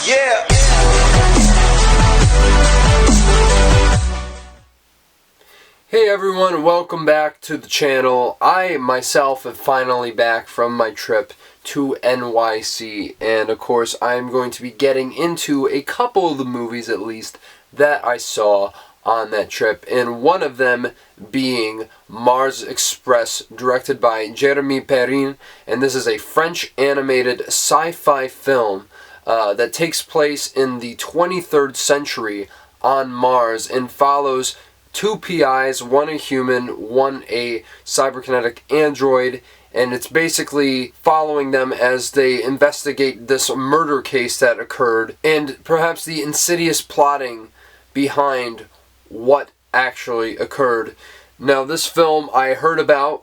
Yeah. Hey everyone, welcome back to the channel. I myself am finally back from my trip to NYC, and of course I'm going to be getting into a couple of the movies at least that I saw on that trip, and one of them being Mars Express, directed by Jeremy Perrin, and this is a French animated sci-fi film that takes place in the 23rd century on Mars and follows two PIs, one a human, one a cyberkinetic android, and it's basically following them as they investigate this murder case that occurred and perhaps the insidious plotting behind what actually occurred. Now, this film I heard about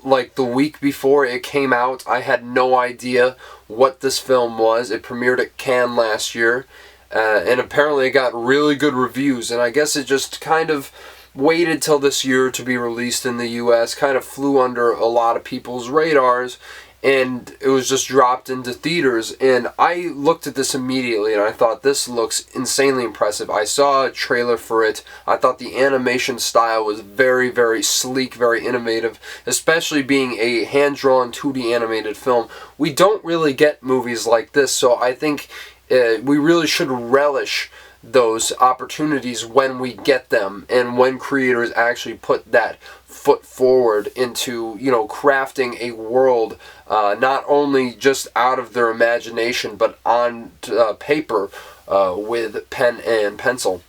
like the week before it came out. I had no idea what this film was. It premiered at Cannes last year. And apparently it got really good reviews, and I guess it just kind of waited till this year to be released in the US, kind of flew under a lot of people's radars, and it was just dropped into theaters. And I looked at this immediately and I thought, this looks insanely impressive. I saw a trailer for it. I thought the animation style was very, very sleek, very innovative, especially being a hand-drawn 2D animated film. We don't really get movies like this, so I think we really should relish those opportunities when we get them, and when creators actually put that foot forward into, crafting a world not only just out of their imagination but on paper with pen and pencil.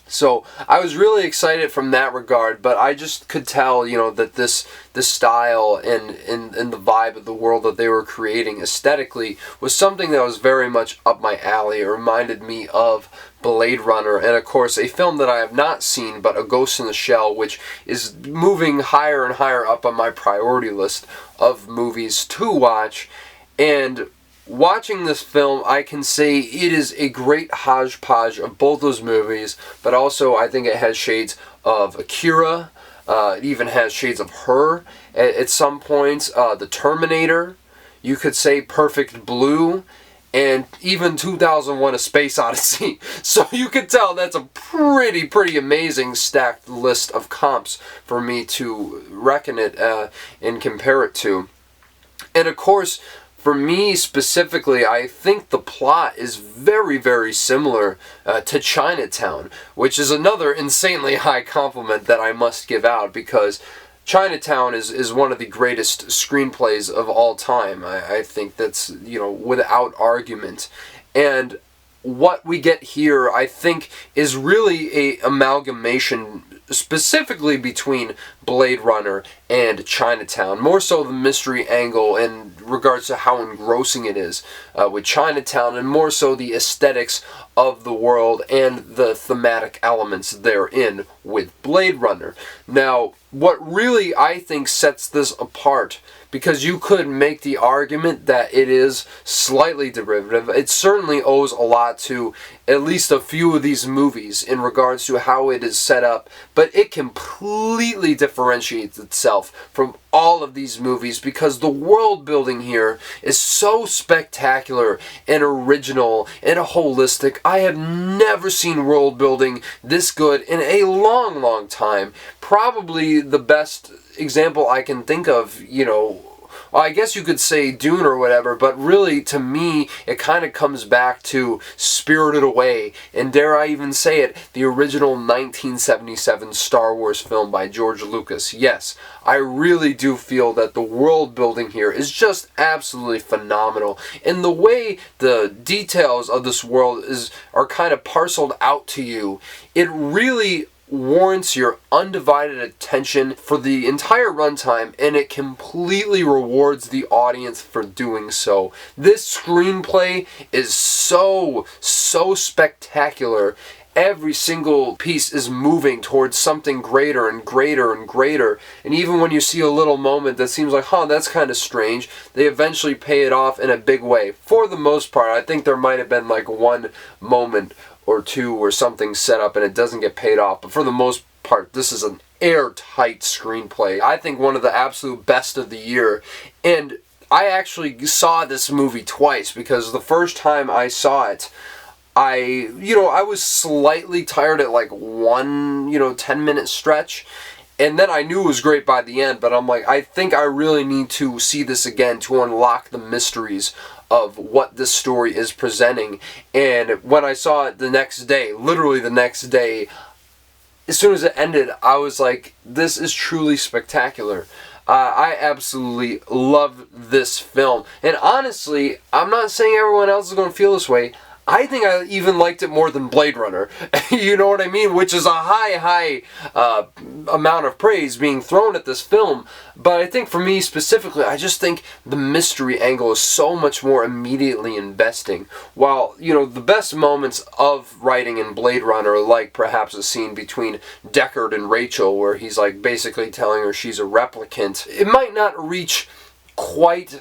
So I was really excited from that regard, but I just could tell, that this style and the vibe of the world that they were creating aesthetically was something that was very much up my alley. It reminded me of Blade Runner, and of course a film that I have not seen, but A Ghost in the Shell, which is moving higher and higher up on my priority list of movies to watch. And watching this film, I can say it is a great hodgepodge of both those movies, but also I think it has shades of Akira. It even has shades of Her at some points. The Terminator, you could say Perfect Blue, and even 2001: A Space Odyssey. So you could tell that's a pretty amazing stacked list of comps for me to reckon it and compare it to. And of course, for me specifically, I think the plot is very, very similar to Chinatown, which is another insanely high compliment that I must give out, because Chinatown is one of the greatest screenplays of all time. I think that's, without argument. And what we get here, I think, is really a amalgamation specifically between Blade Runner and Chinatown. More so the mystery angle in regards to how engrossing it is with Chinatown, and more so the aesthetics of the world and the thematic elements therein with Blade Runner. Now, what really I think sets this apart, because you could make the argument that it is slightly derivative, it certainly owes a lot to at least a few of these movies in regards to how it is set up, but it completely differentiates itself from all of these movies because the world building here is so spectacular and original and holistic. I have never seen world building this good in a long time. Probably the best example I can think of, I guess you could say Dune or whatever, but really, to me, it kind of comes back to Spirited Away, and dare I even say it, the original 1977 Star Wars film by George Lucas. Yes, I really do feel that the world building here is just absolutely phenomenal, and the way the details of this world are kind of parceled out to you, it really warrants your undivided attention for the entire runtime, and it completely rewards the audience for doing so. This screenplay is so spectacular. Every single piece is moving towards something greater and greater and greater, and even when you see a little moment that seems like, that's kind of strange, they eventually pay it off in a big way. For the most part, I think there might have been like one moment or two where something's set up and it doesn't get paid off, but for the most part, this is an airtight screenplay. I think one of the absolute best of the year, and I actually saw this movie twice, because the first time I saw it, I was slightly tired at like one, 10-minute stretch. And then I knew it was great by the end, but I'm like, I think I really need to see this again to unlock the mysteries of what this story is presenting. And when I saw it the next day, literally the next day, as soon as it ended, I was like, this is truly spectacular. I absolutely love this film. And honestly, I'm not saying everyone else is going to feel this way. I think I even liked it more than Blade Runner. You know what I mean? Which is a high amount of praise being thrown at this film. But I think for me specifically, I just think the mystery angle is so much more immediately investing. While, the best moments of writing in Blade Runner, like perhaps a scene between Deckard and Rachel, where he's like basically telling her she's a replicant, it might not reach quite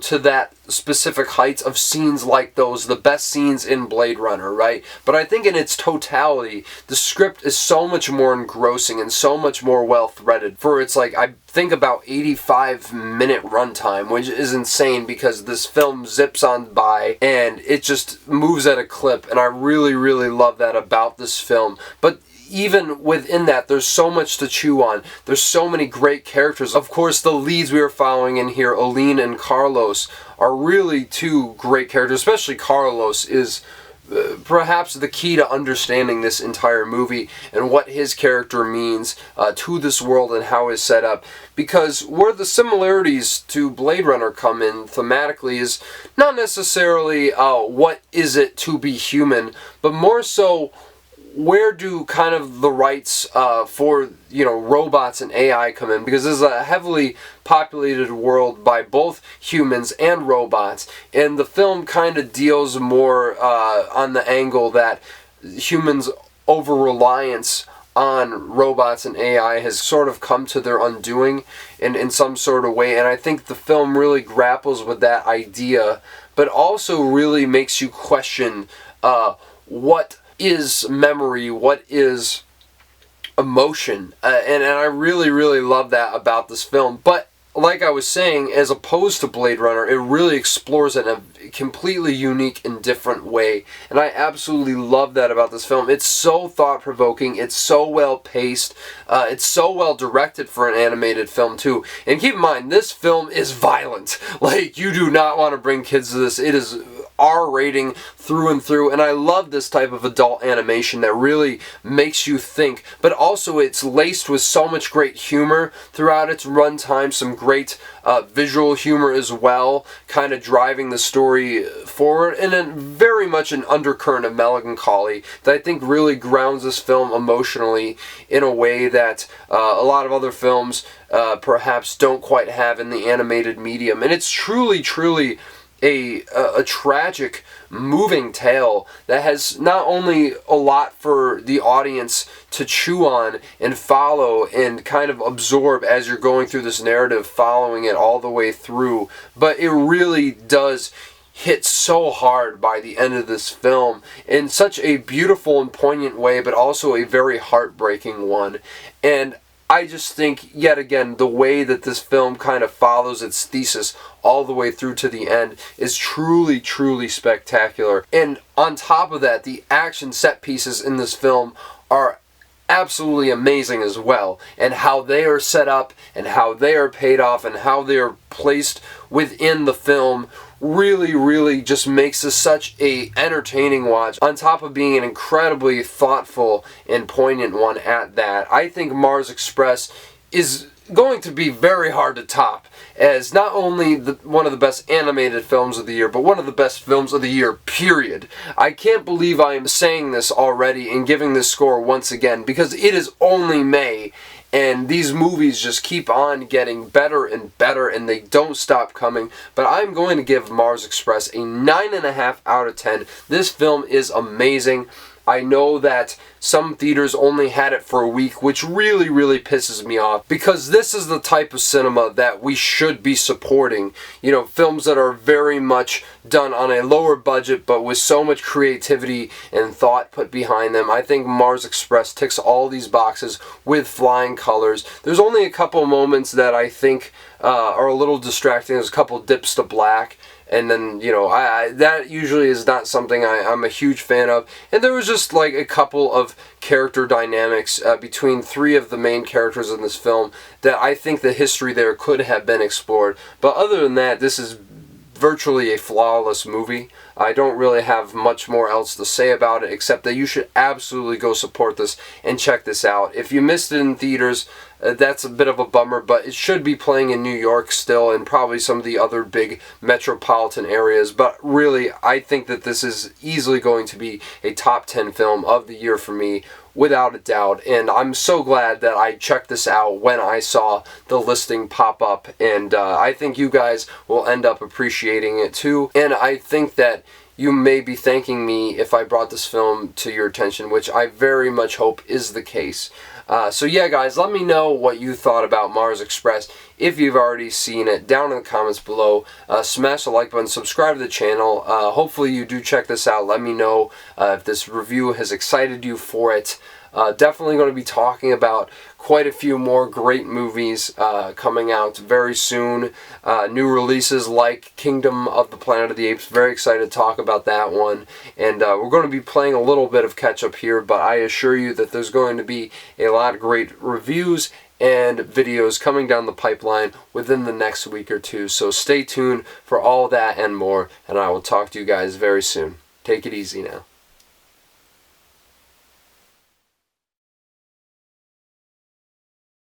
to that specific heights of scenes like those, the best scenes in Blade Runner, right? But I think in its totality, the script is so much more engrossing and so much more well-threaded. For it's like, I think about 85-minute runtime, which is insane because this film zips on by and it just moves at a clip, and I really, really love that about this film. But even within that, there's so much to chew on. There's so many great characters. Of course, the leads we are following in here, Aline and Carlos, are really two great characters. Especially Carlos is perhaps the key to understanding this entire movie and what his character means to this world and how it's set up. Because where the similarities to Blade Runner come in thematically is not necessarily what is it to be human, but more so where do kind of the rights for robots and AI come in? Because this is a heavily populated world by both humans and robots, and the film kind of deals more on the angle that humans' over-reliance on robots and AI has sort of come to their undoing in some sort of way. And I think the film really grapples with that idea, but also really makes you question what is memory, what is emotion, and I really, really love that about this film. But like I was saying, as opposed to Blade Runner, it really explores it in a completely unique and different way, and I absolutely love that about this film. It's so thought-provoking, it's so well-paced, it's so well-directed for an animated film too. And keep in mind, this film is violent. Like, you do not want to bring kids to this. It is R rating through and through, and I love this type of adult animation that really makes you think, but also it's laced with so much great humor throughout its runtime, some great visual humor as well, kind of driving the story forward, and then very much an undercurrent of melancholy that I think really grounds this film emotionally in a way that a lot of other films perhaps don't quite have in the animated medium. And it's truly, truly a tragic, moving tale that has not only a lot for the audience to chew on and follow and kind of absorb as you're going through this narrative, following it all the way through, but it really does hit so hard by the end of this film in such a beautiful and poignant way, but also a very heartbreaking one. And I just think, yet again, the way that this film kind of follows its thesis all the way through to the end is truly, truly spectacular. And on top of that, the action set pieces in this film are absolutely amazing as well, and how they are set up and how they are paid off and how they are placed within the film really, really just makes this such a entertaining watch, on top of being an incredibly thoughtful and poignant one at that. I think Mars Express is going to be very hard to top as not only one of the best animated films of the year, but one of the best films of the year, period. I can't believe I am saying this already and giving this score once again, because it is only May, and these movies just keep on getting better and better, and they don't stop coming. But I'm going to give Mars Express a 9.5 out of 10. This film is amazing. I know that some theaters only had it for a week, which really, really pisses me off, because this is the type of cinema that we should be supporting. You know, films that are very much done on a lower budget, but with so much creativity and thought put behind them. I think Mars Express ticks all these boxes with flying colors. There's only a couple moments that I think are a little distracting. There's a couple dips to black, and then, you know, that usually is not something I'm a huge fan of. And there was just like a couple of character dynamics between three of the main characters in this film that I think the history there could have been explored. But other than that, this is virtually a flawless movie. I don't really have much more else to say about it, except that you should absolutely go support this and check this out. If you missed it in theaters, that's a bit of a bummer, but it should be playing in New York still, and probably some of the other big metropolitan areas. But really, I think that this is easily going to be a top 10 film of the year for me, without a doubt. And I'm so glad that I checked this out when I saw the listing pop up, and I think you guys will end up appreciating it too. And I think that you may be thanking me if I brought this film to your attention, which I very much hope is the case. So yeah, guys, let me know what you thought about Mars Express. If you've already seen it, down in the comments below. Smash the like button, subscribe to the channel. Hopefully you do check this out. Let me know if this review has excited you for it. Definitely going to be talking about quite a few more great movies coming out very soon. New releases like Kingdom of the Planet of the Apes. Very excited to talk about that one. And we're going to be playing a little bit of catch up here, but I assure you that there's going to be a lot of great reviews and videos coming down the pipeline within the next week or two. So stay tuned for all that and more, and I will talk to you guys very soon. Take it easy now.